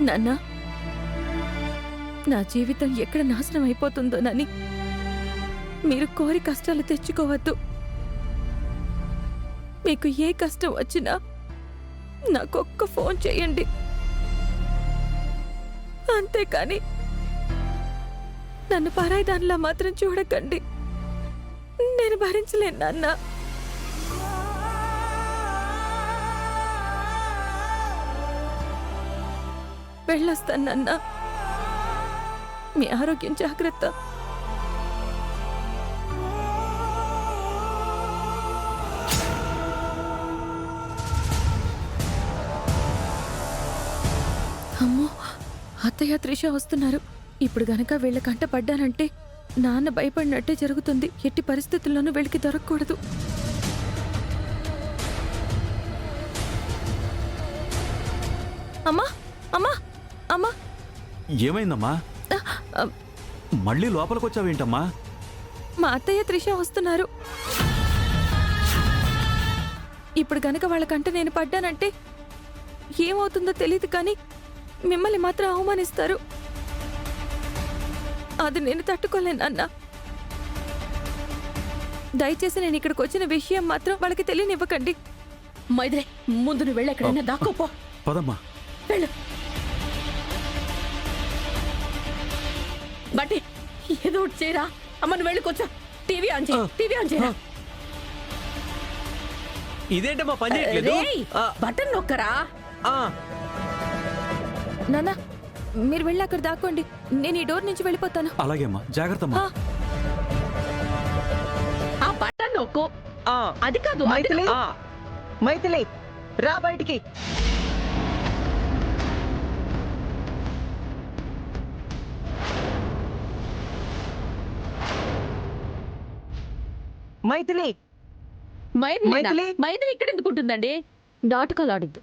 నాన్న, నా జీవితం ఎక్కడ నాశనం అయిపోతుందోనని మీరు కోరి కష్టాలు తెచ్చుకోవద్దు. మీకు ఏ కష్టం వచ్చినా నాకొక్క ఫోన్ చేయండి, అంతేకాని నన్ను పరాయిదానిలా మాత్రం చూడకండి. నేను భరించలేను నాన్న. వెళ్ళొస్తాను నాన్న. మీ ఆరోగ్యం జాగ్రత్త. అమ్మో, అత్తయ్య త్రిష వస్తున్నారు. ఇప్పుడు గనక వీళ్ళ కంట పడ్డానంటే నాన్న భయపడినట్టే జరుగుతుంది. ఎట్టి పరిస్థితుల్లోనూ వీళ్ళకి దొరకకూడదు. అమ్మా, అమ్మా, అమ్మా. ఏమైందమ్మా? మళ్ళీ లోపలికి వచ్చావేంటమ్మా? మా అత్తయ్య త్రిష వస్తున్నారు. ఇప్పుడు గనక వాళ్ళకంటే నేను పడ్డానంటే ఏమవుతుందో తెలియదు, కానీ మిమ్మల్ని మాత్రం అవమానిస్తారు. అది నేను తట్టుకోలేను అన్న. దయచేసి నేను ఇక్కడికి వచ్చిన విషయం మాత్రం వాళ్ళకి తెలియనివ్వకండి. మైత్రి, ముందు నువ్వు వెళ్ళి ఎక్కడైనా దాక్కోపో. పదమ్మా, వెళ్ళు. బట్టి ఏదో ఒకటి చేయరా. అమ్మ నువ్వు వెళ్ళి కూర్చో. టీవీ ఆన్ చేయి, టీవీ ఆన్ చేయరా. ఇదేంటమ్మా పని చేయట్లేదు? బటన్ నొక్కరా. నాన్న, మీరు వెళ్ళి అక్కడ దాక్కోండి. నేను ఈ డోర్ నుంచి వెళ్ళిపోతాను. అలాగే అమ్మా, జాగ్రత్త అమ్మా. ఆ బటన్ నొక్కు. అది కాదు. మైథిలి, మైథిలి రా బయటికి. మైథిలి, మైథిలి మైథిలి ఇక్కడ ఎందుకు ఉంటుందండి? నాటకాలు ఆడద్దు.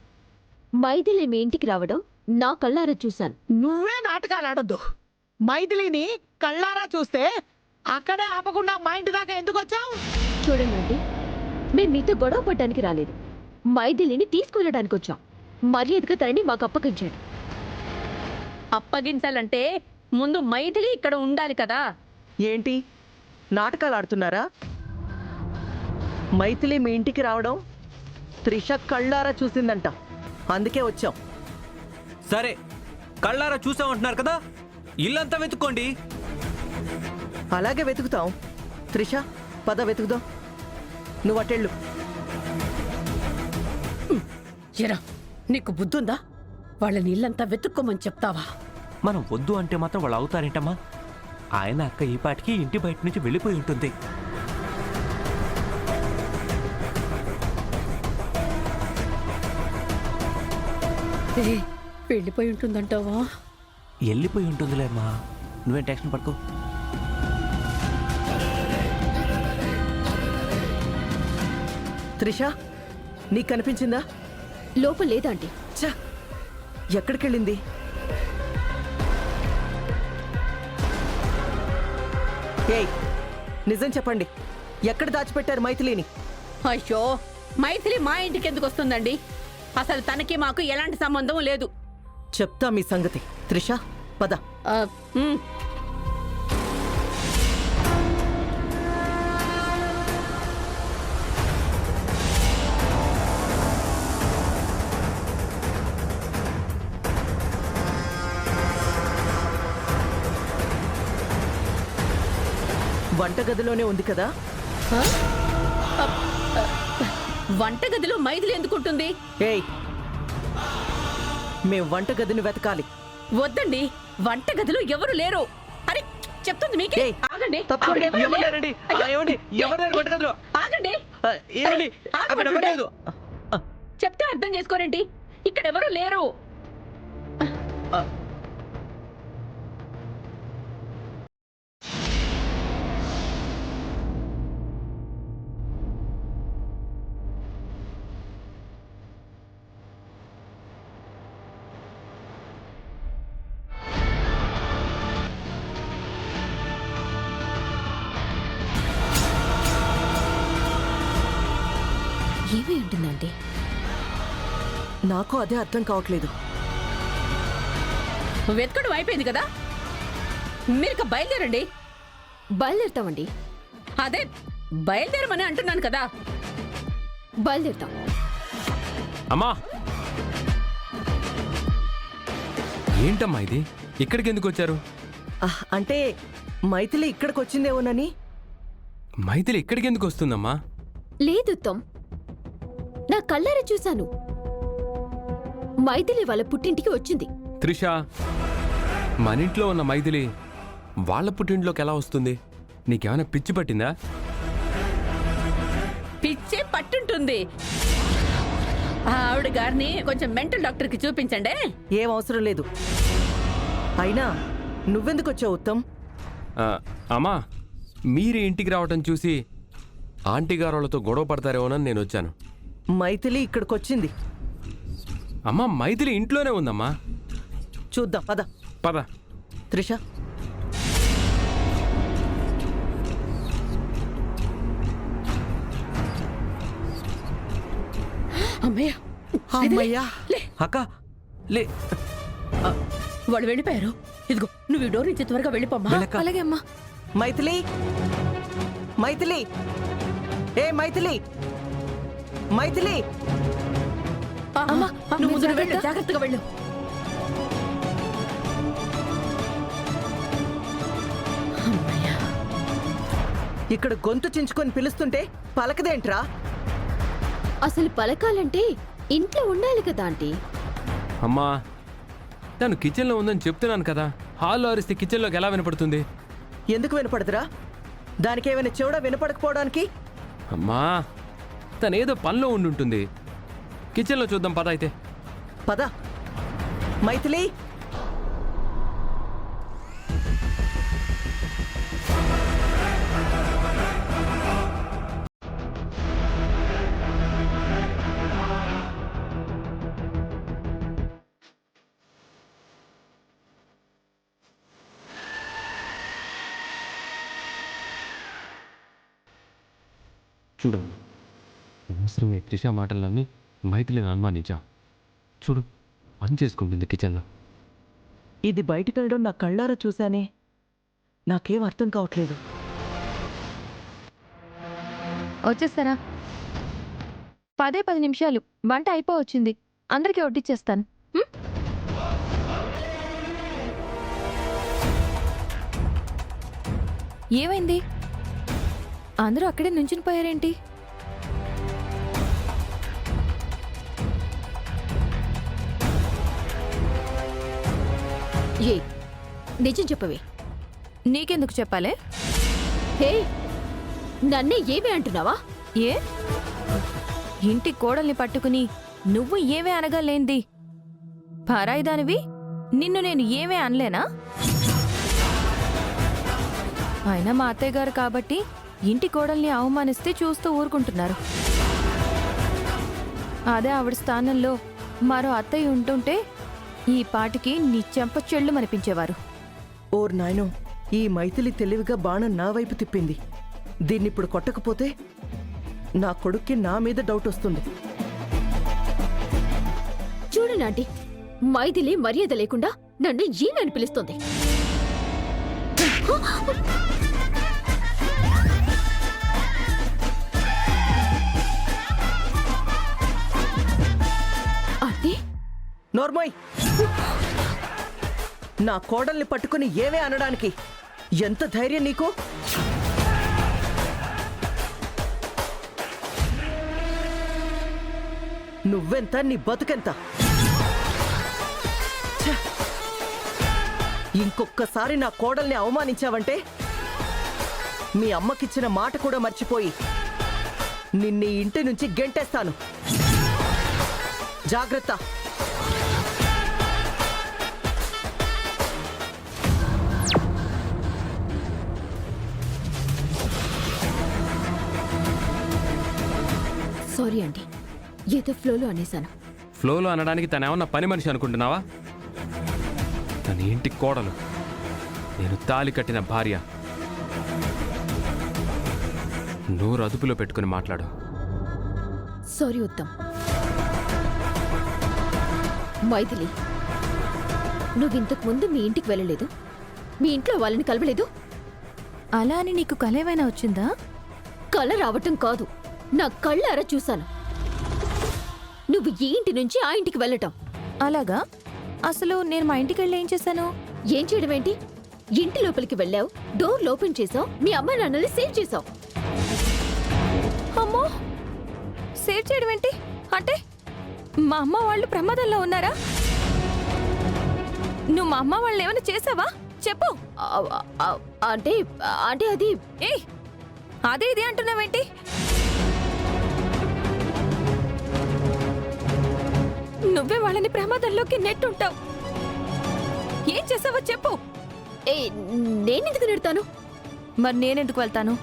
మైథిలి మీ ఇంటికి రావడం నా కళ్ళారా చూశాను. నువ్వే నాటకాలు ఆడొద్దు. మైథిలిని కళ్ళారా చూస్తే అక్కడే ఆపకుండా మా ఇంటి దాకా ఎందుకు వచ్చావు? చూడండి, మేము మీతో గొడవ పడ్డానికి రాలేదు. మైథిలిని తీసుకువెళ్ళడానికి వచ్చాం. మర్యాదగా తనని మాకు అప్పగించాడు. అప్పగించాలంటే ముందు మైథిలి ఇక్కడ ఉండాలి కదా. ఏంటి నాటకాలు ఆడుతున్నారా? మైథిలి మీ ఇంటికి రావడం త్రిష కళ్ళారా చూసిందంట, అందుకే వచ్చాం. సరే, కళ్ళారా చూసామంటున్నారు కదా, ఇల్లంతా వెతుక్కోండి. అలాగే వెతుకుతాం. త్రిష, పద వెతుకుదాం. నువ్వు అటెళ్ళు. ఎరా, నీకు బుద్ధుందా? వాళ్ళని ఇల్లంతా వెతుక్కోమని చెప్తావా? మనం వద్దు అంటే మాత్రం వాళ్ళు అవుతారేంటమ్మా? ఆయన అక్క ఈ పాటికి ఇంటి బయట నుంచి వెళ్ళిపోయి ఉంటుంది. వెళ్ళిపోయి ఉంటుందంటావా? వెళ్ళిపోయి ఉంటుందిలేమ్మా, నువ్వేం టెన్షన్ పడుకో. త్రిష, నీకు కనిపించిందా? లోపల లేదా ఆంటీ? ఛ, ఎక్కడికెళ్ళింది? ఏయ్, నిజం చెప్పండి, ఎక్కడ దాచిపెట్టారు మైథిలిని? అయ్యో, మైథిలి మా ఇంటికి ఎందుకు వస్తుందండి? అసలు తనకి మాకు ఎలాంటి సంబంధం లేదు. చెప్తా మీ సంగతి. త్రిష, పద. వంటగదిలోనే ఉంది కదా? వంటగదిలో మైథిలి ఎందుకుంటుంది? ఏయ్, మేం వంటగదిని వెతకాలి. వద్దండి, వంటగదిలో ఎవరు లేరు. అరే, చెప్తుంది మీకే. ఏయ్, ఆగండి, తప్పకుండా ఆగండి. ఏమన్నారండి? ఏమండి? ఎవరు వంటగదిలో? ఆగండి. ఏమండి? అక్కడ ఎవరు లేదు. చెప్తే అర్థం చేసుకోరేంటి? ఇక్కడ ఎవరు లేరు. ఏమై ఉంటుందంటే నాకు అదే అర్థం కావట్లేదు. వెతకడం అయిపోయింది కదా, మీరు ఇక బయలుదేరండి. బయలుదేరుతామండి, అదే బయలుదేరమని అంటున్నాను కదా. బయలుదేరుతాం. అమ్మా, ఏంటమ్మా ఇది? ఇక్కడికి ఎందుకు వచ్చారు? అంటే మైథిలి ఇక్కడికి వచ్చిందేమోనని. మైథిలి ఇక్కడికి ఎందుకు వస్తుందమ్మా? లేదు ఉత్తమ్, నా కళ్ళారా చూశాను. మైథిలి వాళ్ళ పుట్టింటికి వచ్చింది. త్రిష, మన ఇంట్లో ఉన్న మైథిలి వాళ్ళ పుట్టింట్లోకి ఎలా వస్తుంది? నీకేమైనా పిచ్చి పట్టిందా? పిచ్చే పట్టుంటుంది. ఆవిడ గారిని కొంచెం మెంటల్ డాక్టర్కి చూపించండి. ఏం అవసరం లేదు. అయినా నువ్వెందుకు వచ్చావు ఉత్తమ్? అమ్మా, మీరు ఇంటికి రావటం చూసి ఆంటీ గారు వాళ్ళతో గొడవ పడతారేమోనని నేను వచ్చాను. మైథిలి ఇక్కడికి వచ్చింది. అమ్మా, మైథిలి ఇంట్లోనే ఉందమ్మా. చూద్దాం పద. పద. త్రిష, అమ్మయ్య, అమ్మయ్యా. అక్క లే, వాళ్ళు వెళ్ళిపోయారు. ఇదిగో నువ్వు ఈ డోర్ నుంచి త్వరగా వెళ్ళిపోమ్మా. వెళ్ళక్క. అలాగే అమ్మా. మైథిలి, మైథిలి, ఏ మైథిలి, మైథిలి. అమ్మా, నువ్వు ముందు మీరు వెళ్ళు, జాగ్రత్తగా వెళ్ళు. అమ్మయ్య. ఇక్కడ గొంతు చించుకొని పిలుస్తుంటే పలకదేంట్రా? అసలు పలకాలంటే ఇంట్లో ఉండాలి కదా ఆంటీ. అమ్మా, తను కిచెన్లో ఉందని చెప్తున్నాను కదా. హాల్లో అరిస్తే కిచెన్లోకి ఎలా వినపడుతుంది? ఎందుకు వినపడదురా? దానికేమైనా చెవుడా వినపడకపోవడానికి? అమ్మా, తనేదో పనిలో ఉండుంటుంది. కిచెన్లో చూద్దాం పద అయితే. పద. మైథిలి, చూడు, అవసరమే త్రిష మాటలన్నీ మైథిలిని అనుమానించా. చూడు, పని చేసుకుంటుంది కిచెన్లో. ఇది బయటికి వెళ్ళడం నా కళ్ళారా చూశానే. నాకేం అర్థం కావట్లేదు. వచ్చేస్తారా? 10 నిమిషాలు, వంట అయిపోవచ్చింది. అందరికీ వడ్డిచ్చేస్తాను. ఏమైంది? అందరూ అక్కడే నుంచుని పోయారేంటి? ఏ నిజం చెప్పవే. నీకెందుకు చెప్పాలే? హే, నన్నే ఏమి అంటున్నావా? ఏ ఇంటి కోడల్ని పట్టుకుని నువ్వు ఏవే అనగలేంది? పారాయిదానివి, నిన్ను నేను ఏవే అనలేనా? అయినా మా అత్తయ్య గారు కాబట్టి ఇంటి కోడల్ని అవమానిస్తే చూస్తూ ఊరుకుంటున్నారు. అదే ఆవిడ స్థానంలో మరో అత్తయ్య ఉంటుంటే ఈ పాటికి నీ చెంప చెళ్ళు మనిపించేవారు. ఓర్ నాయనో, ఈ మైథిలి తెలివిగా బాణం నా వైపు తిప్పింది. దీన్నిప్పుడు కొట్టకపోతే నా కొడుక్కి నా మీద డౌట్ వస్తుంది. చూడు నాంటి, మైథిలి మర్యాద లేకుండా నన్ను ఏమని పిలుస్తుంది. అంటే నోర్మోయ్, నా కోడల్ని పట్టుకుని ఏవే అనడానికి ఎంత ధైర్యం నీకు? నువ్వెంత, నీ బతుకెంత? ఛ! ఇంకొక్కసారి నా కోడల్ని అవమానించావంటే మీ అమ్మకిచ్చిన మాట కూడా మర్చిపోయి నిన్ను ఈ ఇంటి నుంచి గెంటేస్తాను. జాగ్రత్త. సారీ అండి, ఏదో ఫ్లోలో అనేశాను. ఫ్లోలో అనడానికి తనేమన్నా పని మనిషి అనుకుంటున్నావా? తన ఇంటి కోడలు, నేను తాలి కట్టిన భార్య. నోరు అదుపులో పెట్టుకుని మాట్లాడు. సారీ ఉత్తమ్. మైథిలి, నువ్వింతకు ముందు మీ ఇంటికి వెళ్ళలేదు, మీ ఇంట్లో వాళ్ళని కలవలేదు. అలా అని నీకు కలేమైనా వచ్చిందా? కళ రావటం కాదు, నా కళ్ళారా చూశాను. నువ్వు ఈ ఇంటి నుంచి ఆ ఇంటికి వెళ్ళటం. అలాగా? అసలు నేను మా ఇంటికి వెళ్ళి ఏం చేశాను? ఏం చేయడం ఏంటి? ఇంటి లోపలికి వెళ్ళావు, డోర్ ఓపెన్ చేసావు, మీ అమ్మ నాన్నల్ని సేవ్ చేసావు. అమ్మో, సేవ్ చేయడం ఏంటి? అంటే మా అమ్మ వాళ్ళు ప్రమాదంలో ఉన్నారా? నువ్వు మా అమ్మ వాళ్ళని ఏమైనా చేసావా? చెప్పు. అంటే అంటే అది ఏ అదే ఇది అంటున్నావేంటి? నువ్వే వాళ్ళని ప్రమాదంలోకి నెట్టుంటావు. ఏం చేసావో చెప్పు. ఏ నేనెందుకు నెడతాను? మరి నేనెందుకు వెళ్తాను?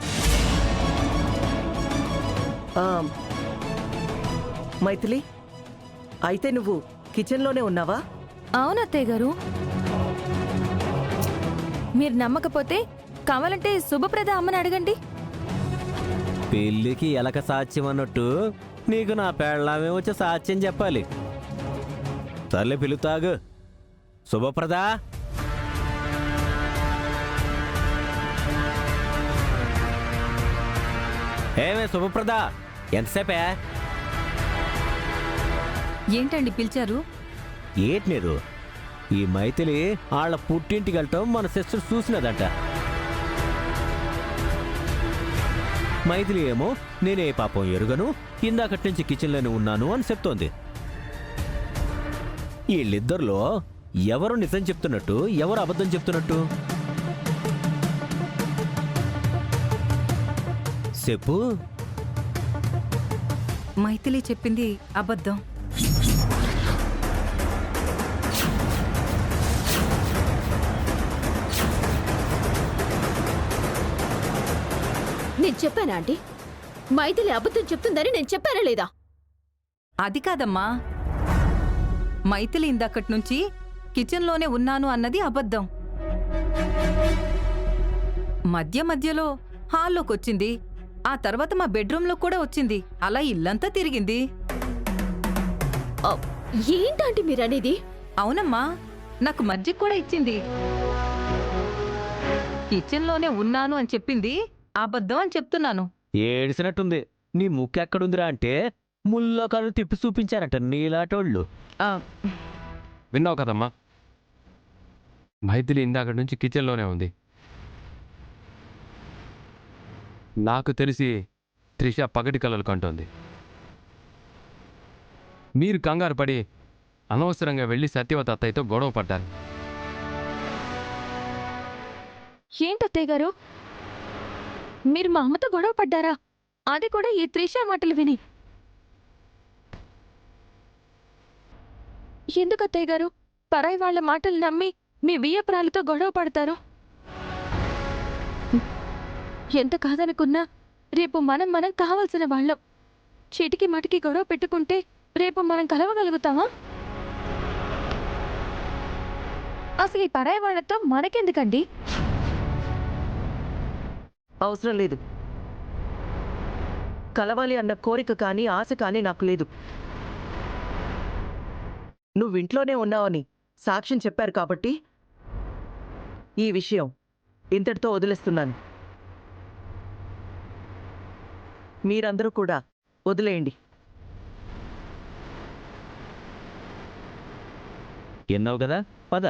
ఆ, మైథిలి, అయితే నువ్వు కిచెన్లోనే ఉన్నావా? అవును అత్తయ్య గారు. మీరు నమ్మకపోతే కావాలంటే శుభప్రద అమ్మని అడగండి. పెళ్ళికి ఎలక సాక్ష్యం అన్నట్టు నీకు నా పెళ్ళామే వచ్చి సాక్ష్యం చెప్పాలి. సర్లే పిలుతాగు. శుభప్రద, ఏమే శుభప్రద, ఎంతసేపే? ఏంటండి పిలిచారు? ఏటి నీరు? ఈ మైథిలి వాళ్ళ పుట్టింటికి వెళ్ళటం మన సిస్టర్ చూసినదంట. మైథిలి ఏమో నేనే పాపం ఎరుగను, ఇందాకటి నుంచి కిచెన్లోనే ఉన్నాను అని చెప్తోంది. వీళ్ళిద్దరిలో ఎవరు నిజం చెప్తున్నట్టు, ఎవరు అబద్ధం చెప్తున్నట్టు? చెప్పు. మైథిలి చెప్పింది అబద్ధం. నేను చెప్పానా ఆంటీ? మైథిలి అబద్ధం చెప్తుందని నేను చెప్పానా లేదా? అది కాదమ్మా, మైథిలి ఇందాకటి నుంచి కిచెన్లోనే ఉన్నాను అన్నది అబద్ధం. మధ్యలో హాల్లోకొచ్చింది, ఆ తర్వాత మా బెడ్రూమ్లో కూడా వచ్చింది, అలా ఇల్లంతా తిరిగింది. ఏంటంటే మీరనేది? అవునమ్మా, నాకు మజ్జిగ కూడా ఇచ్చింది. కిచెన్లోనే ఉన్నాను అని చెప్పింది అబద్ధం అని చెప్తున్నాను. ఏడిసినట్టుంది. నీ ముక్కు ఎక్కడుందిరా అంటే ముల్లో కళ్ళు తిప్పి చూపించారట నీలాటోళ్ళు. ఆ, విన్నావు కదమ్మా, మైథిలి ఇందాక నుంచి కిచెన్లోనే ఉంది. నాకు తెలిసి త్రిష పగటి కలలు కంటోంది. మీరు కంగారు పడి అనవసరంగా వెళ్ళి సత్యవతి అత్తయ్యతో గొడవ పడ్డారు. ఏంటత్తయ్య గారు, మీరు మా అమ్మతో గొడవ పడ్డారా? అది కూడా ఈ త్రిష మాటలు విని. ఎందుకు అత్తయ్య గారు పరాయి వాళ్ళ మాటలు నమ్మి మీ వియ్యపురాలతో గొడవ పడతారు? ఎంత కాదనుకున్నా రేపు మనం కావాల్సిన వాళ్ళం. చీటికి మటికి గొడవ పెట్టుకుంటే రేపు మనం కలవగలుగుతామా? అసలు ఈ పరాయి వాళ్ళతో మనకెందుకండి? అవసరం లేదు. కలవాలి అన్న కోరిక కానీ ఆశ కానీ నాకు లేదు. నువ్వింట్లోనే ఉన్నావని సాక్ష్యం చెప్పారు కాబట్టి ఈ విషయం ఇంతటితో వదిలేస్తున్నాను. మీరందరూ కూడా వదిలేయండి. ఎన్నావు కదా, పద.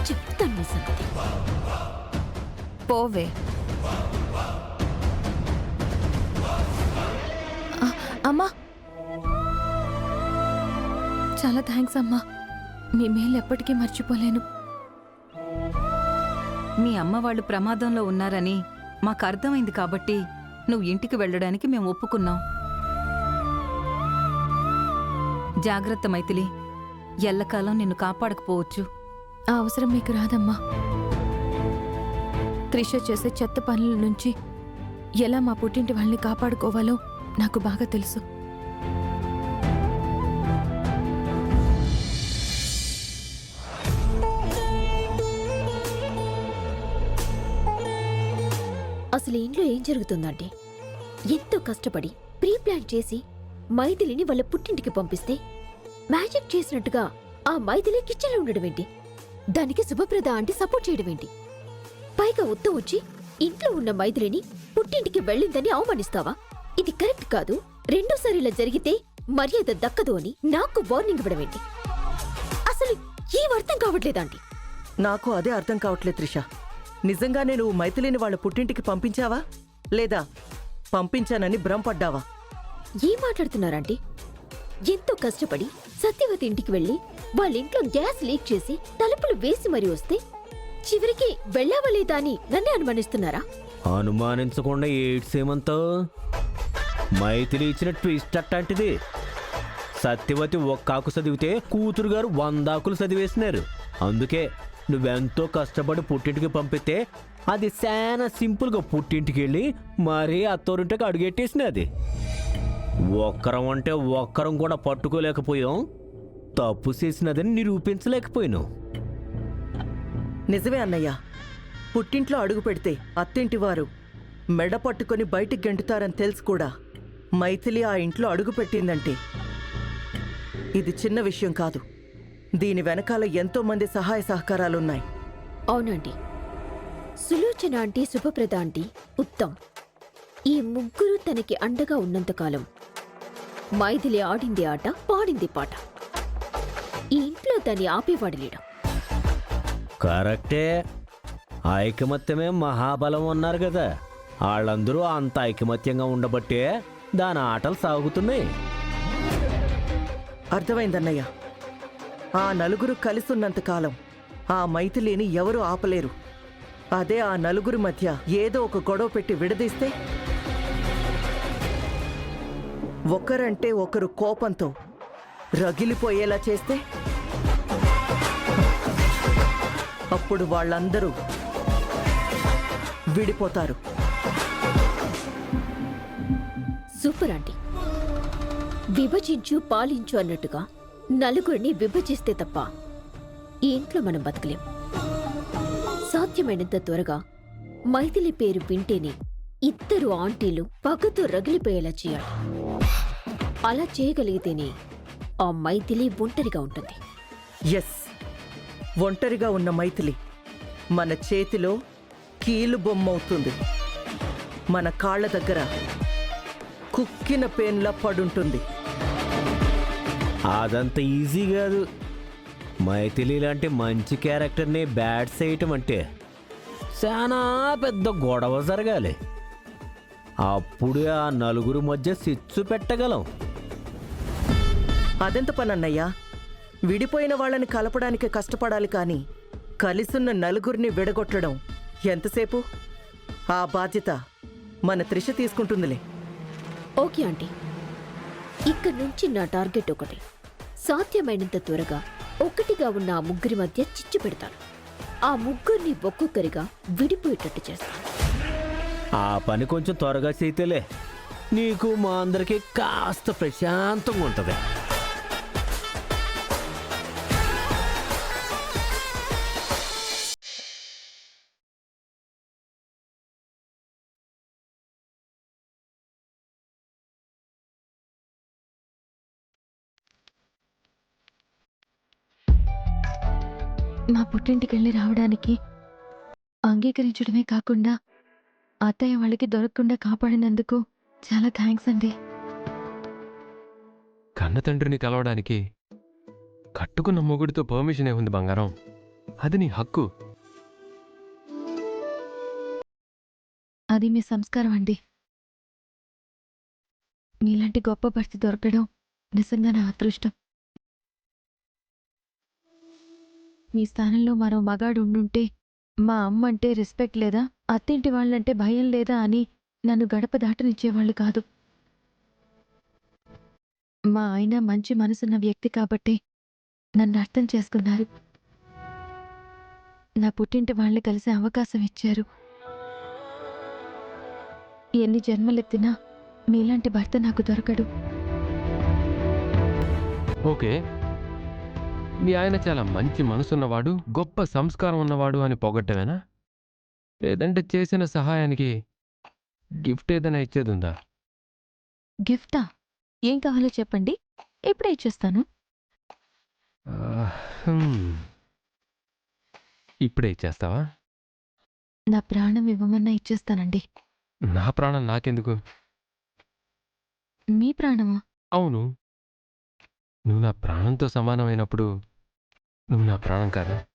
చెప్తాను నీ సంగతి. పోవే. అమ్మా, చాలా థ్యాంక్స్ అమ్మా. మీ మేలు ఎప్పటికీ మర్చిపోలేను. మీ అమ్మ వాళ్ళు ప్రమాదంలో ఉన్నారని మాకు అర్థమైంది కాబట్టి నువ్వు ఇంటికి వెళ్ళడానికి మేము ఒప్పుకున్నాం. జాగ్రత్త మైథిలి, ఎల్లకాలం నిన్ను కాపాడకపోవచ్చు. ఆ అవసరం మీకు రాదమ్మా. త్రిష చేసే చెత్త పనుల నుంచి ఎలా మా పుట్టింటి వాళ్ళని కాపాడుకోవాలో నాకు బాగా తెలుసు. అసలు ఇంట్లో ఏం జరుగుతుందంటే ఎంతో కష్టపడి ప్రీ ప్లాన్ చేసి మైథిలిని వాళ్ళ పుట్టింటికి పంపిస్తే మ్యాజిక్ చేసినట్టుగా ఆ మైథిలి కిచెన్లో ఉండడం ఏంటి? దానికి శుభప్రద ఆంటీ సపోర్ట్ చేయడం ఏంటి? పైగా ఉత్తం వచ్చి ఇంట్లో ఉన్న మైథిలిని పుట్టింటికి వెళ్ళిందని అవమానిస్తావా? ఇది కరెక్ట్ కాదు. రెండోసారి ఇలా జరిగితే మర్యాద దక్కదు అని నాకు వార్నింగ్ ఇవ్వడం ఏంటి? అసలు ఏం అర్థం కావట్లేదు ఆంటీ. నాకు అదే అర్థం కావట్లేదు త్రిష. నిజంగానే నువ్వు మైథిలిని వాళ్ళ పుట్టింటికి పంపించావా లేదా పంపించానని భ్రమపడ్డావా? ఏం మాట్లాడుతున్నారంటే ఎంతో కష్టపడి సత్యవతి ఇంటికి వెళ్లి వాళ్ళ ఇంట్లో గ్యాస్ లీక్ చేసి తలుపులు వేసి మరీ వస్తే చివరికి వెళ్ళావా లేదా అని నన్నే అనుమానిస్తున్నారా? అనుమానించకుండా ఏడ్సేమంతో మైథిలి ఇచ్చిన ట్విస్ట్ అట్లాంటిది. సత్యవతి ఒక్కాకు చదివితే కూతురు గారు 100 ఆకులు చదివేసినారు. అందుకే నువ్వెంతో కష్టపడి పుట్టింటికి పంపితే అది చాలా సింపుల్గా పుట్టింటికి వెళ్ళి మరీ అత్తోరింటికి అడుగెట్టేసినది. ఒక్కరం అంటే ఒక్కరం కూడా పట్టుకోలేకపోయాం. తప్పు చేసినదని నిరూపించలేకపోయినాం. నిజమే అన్నయ్య. పుట్టింట్లో అడుగు పెడితే అత్తింటి వారు మెడ పట్టుకొని బయటికి గెంటుతారని తెలుసు కూడా మైథిలి ఆ ఇంట్లో అడుగు పెట్టిందంటే ఇది చిన్న విషయం కాదు. దీని వెనకాల ఎంతో మంది సహాయ సహకారాలున్నాయి. అవునండి. సులోచన ఆంటీ, శుభప్రద ఆంటీ, ఉత్తమ్ ఈ ముగ్గురు తనకి అండగా ఉన్నంతకాలం మైథిలి ఆడింది ఆట, పాడింది పాట. ఈ ఇంట్లో దాన్ని ఆపేవాడు లేడు. కరెక్టే. ఐకమత్యమే మహాబలం అన్నారు కదా. వాళ్ళందరూ అంత ఐకమత్యంగా ఉండబట్టే దాని ఆటలు సాగుతున్నాయి. అర్థమైందన్నయ్య. ఆ నలుగురు కలిసున్నంతకాలం ఆ మైథిలిని ఎవరూ ఆపలేరు. అదే ఆ నలుగురి మధ్య ఏదో ఒక గొడవ పెట్టి విడదీస్తే, ఒకరంటే ఒకరు కోపంతో రగిలిపోయేలా చేస్తే అప్పుడు వాళ్ళందరూ విడిపోతారు. Super aunty. విభజించు పాలించు అన్నట్టుగా నలుగురిని విభజిస్తే తప్ప ఈ ఇంట్లో మనం బతకలేం. సాధ్యమైనంత త్వరగా మైథిలి పేరు వింటేనే ఇద్దరు ఆంటీలు పగతో రగిలిపోయేలా చేయాలి. అలా చేయగలిగితేనే ఆ మైథిలి ఒంటరిగా ఉంటుంది. ఎస్, ఒంటరిగా ఉన్న మైథిలి మన చేతిలో కీలు బొమ్మవుతుంది. మన కాళ్ళ దగ్గర కుక్కిన పేన్లా పడుంటుంది. అదంత ఈజీ కాదు. మైథిలి లాంటి మంచి క్యారెక్టర్ని బ్యాడ్ చేయటం అంటే చాలా పెద్ద గొడవ జరగాలి. అప్పుడే ఆ నలుగురు మధ్య చిచ్చు పెట్టగలం. అదెంత పనన్నయ్యా? విడిపోయిన వాళ్ళని కలపడానికి కష్టపడాలి కానీ కలిసున్న నలుగురిని విడగొట్టడం ఎంతసేపు? ఆ బాధ్యత మన త్రిష తీసుకుంటుందిలే. Okay aunty. ఇక్కడి నుంచి నా టార్గెట్ ఒకటి. సాధ్యమైనంత త్వరగా ఒకటిగా ఉన్న ఆ ముగ్గురి మధ్య చిచ్చు పెడతాను. ఆ ముగ్గురిని ఒక్కొక్కరిగా విడిపోయేటట్టు చేస్తాను. ఆ పని కొంచెం త్వరగా చేతేలే నీకు మా అందరికీ కాస్త ప్రశాంతంగా ఉంటుంది. నా పుట్టింటికి వెళ్ళి రావడానికి అంగీకరించడమే కాకుండా అత్తయ్య వాళ్ళకి దొరకకుండా కాపాడినందుకు చాలా థ్యాంక్స్ అండి. కన్న తండ్రిని కలవడానికి కట్టుకున్న మొగుడితో పర్మిషన్ ఏముంది బంగారం? అది నీ హక్కు. అది మీ సంస్కారం అండి. మీలాంటి గొప్ప భర్త దొరకడం నిజంగా నా అదృష్టం. మీ స్థానంలో మరో మగాడు ఉండుంటే మా అమ్మ అంటే రెస్పెక్ట్ లేదా, అత్తింటి వాళ్ళంటే భయం లేదా అని నన్ను గడప దాటనిచ్చేవాళ్ళు కాదు. మా ఆయన మంచి మనసున్న వ్యక్తి కాబట్టి నన్ను అర్థం చేసుకున్నారు. నా పుట్టింటి వాళ్ళు కలిసే అవకాశం ఇచ్చారు. ఎన్ని జన్మలెత్తినా మీలాంటి భర్త నాకు దొరకడు. ఓకే, మీ ఆయన చాలా మంచి మనసున్నవాడు, గొప్ప సంస్కారం ఉన్నవాడు అని పొగట్టమేనా? లేదంటే చేసిన సహాయానికి గిఫ్ట్ ఏదైనా ఇచ్చేది ఉందా? గిఫ్టా? ఏం కావాలో చెప్పండి, ఇప్పుడే ఇచ్చేస్తాను. ఆ, హ్మ్. ఇప్పుడే ఇచ్చేస్తావా? నా ప్రాణం ఇవ్వమన్నా ఇచ్చేస్తానండి. నా ప్రాణం నాకెందుకు? మీ ప్రాణమా? అవును, నువ్వు నా ప్రాణంతో సమానమైనప్పుడు నువ్వు నా ప్రాణం కాదా?